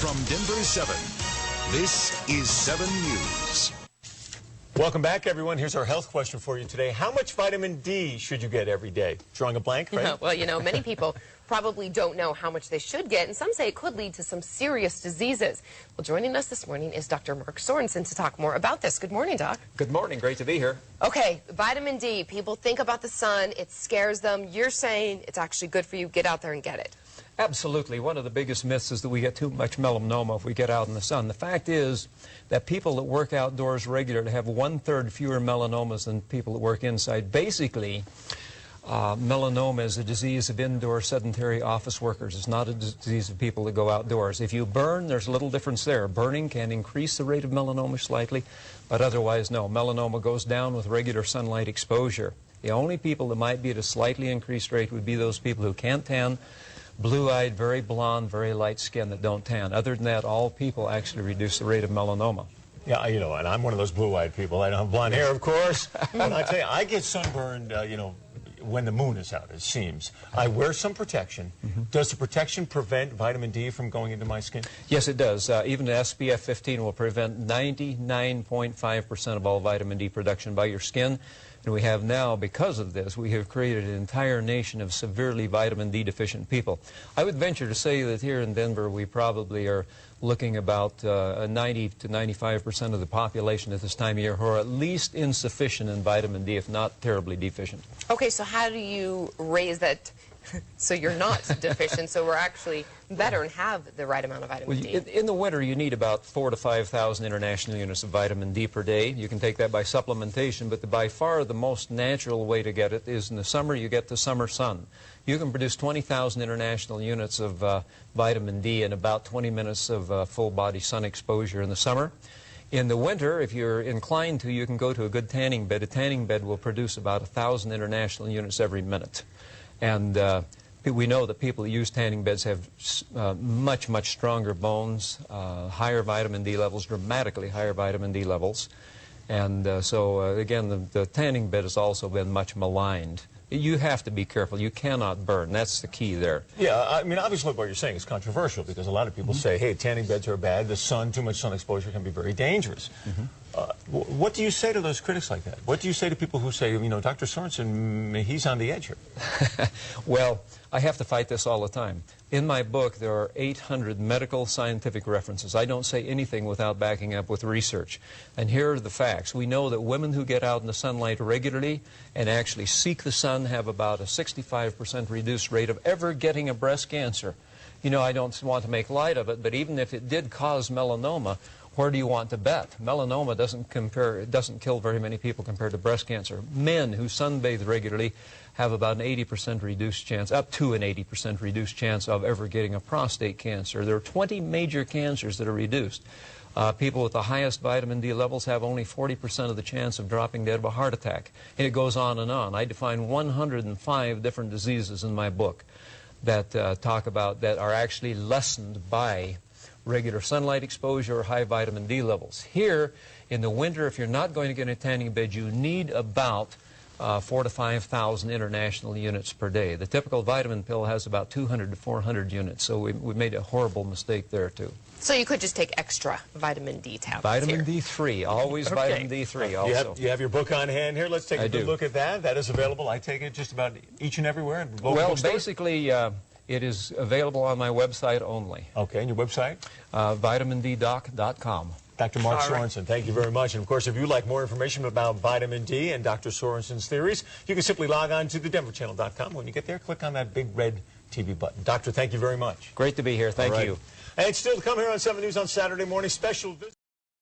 From Denver 7, this is 7 News. Welcome back, everyone. Here's our health question for you today. How much vitamin D should you get every day? Drawing a blank, right? Well, you know, many people probably don't know how much they should get, and some say it could lead to some serious diseases. Well, joining us this morning is Dr. Marc Sorenson to talk more about this. Good morning, Doc. Good morning. Great to be here. Okay, vitamin D. People think about the sun. It scares them. You're saying it's actually good for you. Get out there and get it. Absolutely. One of the biggest myths is that we get too much melanoma if we get out in the sun. The fact is that people that work outdoors regularly have 1/3 fewer melanomas than people that work inside. Basically, melanoma is a disease of indoor sedentary office workers. It's not a disease of people that go outdoors. If you burn, there's a little difference there. Burning can increase the rate of melanoma slightly, but otherwise, no. Melanoma goes down with regular sunlight exposure. The only people that might be at a slightly increased rate would be those people who can't tan, blue-eyed, very blonde, very light skin that don't tan. Other than that, all people actually reduce the rate of melanoma. Yeah, you know, and I'm one of those blue-eyed people. I don't have blonde hair, of course. But I tell you, I get sunburned, you know, when the moon is out, it seems. I wear some protection. Does the protection prevent vitamin D from going into my skin? Yes, it does. Even the SPF 15 will prevent 99.5% of all vitamin D production by your skin. And we have now, because of this, we have created an entire nation of severely vitamin D deficient people. I would venture to say that here in Denver, we probably are looking about 90 to 95% of the population at this time of year who are at least insufficient in vitamin D, if not terribly deficient. Okay, so how do you raise that so you're not deficient, so we're actually better and have the right amount of vitamin D? In the winter, you need about 4,000 to 5,000 international units of vitamin D per day. You can take that by supplementation, but by far the most natural way to get it is in the summer. You get the summer sun. You can produce 20,000 international units of vitamin D in about 20 minutes of full-body sun exposure in the summer. In the winter, if you're inclined to, you can go to a good tanning bed. A tanning bed will produce about 1,000 international units every minute. And we know that people who use tanning beds have much, much stronger bones, higher vitamin D levels, dramatically higher vitamin D levels. And again, the tanning bed has also been much maligned. You have to be careful. You cannot burn. That's the key there. Yeah, I mean, obviously what you're saying is controversial because a lot of people say, hey, tanning beds are bad. The sun, too much sun exposure can be very dangerous. What do you say to those critics like that? What do you say to people who say, you know, Dr. Sorenson, he's on the edge here? Well, I have to fight this all the time. In my book, there are 800 medical scientific references. I don't say anything without backing up with research. And here are the facts. We know that women who get out in the sunlight regularly and actually seek the sun have about a 65% reduced rate of ever getting a breast cancer. You know, I don't want to make light of it, but even if it did cause melanoma, where do you want to bet? Melanoma doesn't kill very many people compared to breast cancer. Men who sunbathe regularly have about an 80% reduced chance, up to an 80% reduced chance of ever getting a prostate cancer. There are 20 major cancers that are reduced. People with the highest vitamin D levels have only 40% of the chance of dropping dead of a heart attack. And it goes on and on. I define 105 different diseases in my book that talk about that are actually lessened by regular sunlight exposure or high vitamin D levels. Here, in the winter, if you're not going to get in a tanning bed, you need about 4,000 to 5,000 international units per day. The typical vitamin pill has about 200 to 400 units, so we made a horrible mistake there, too. So you could just take extra vitamin D tablets. Vitamin D3, always okay. Vitamin D3 also. You have your book on hand here. Let's take a good look at that. That is available, I take it, just about each and everywhere? Well, basically, it is available on my website only. Okay, and your website? VitaminDdoc.com. Dr. Marc Sorenson, thank you very much. And, of course, if you'd like more information about vitamin D and Dr. Sorenson's theories, you can simply log on to thedenverchannel.com. When you get there, click on that big red TV button. Doctor, thank you very much. Great to be here. Thank you. And still to come here on 7 News on Saturday morning, special visit.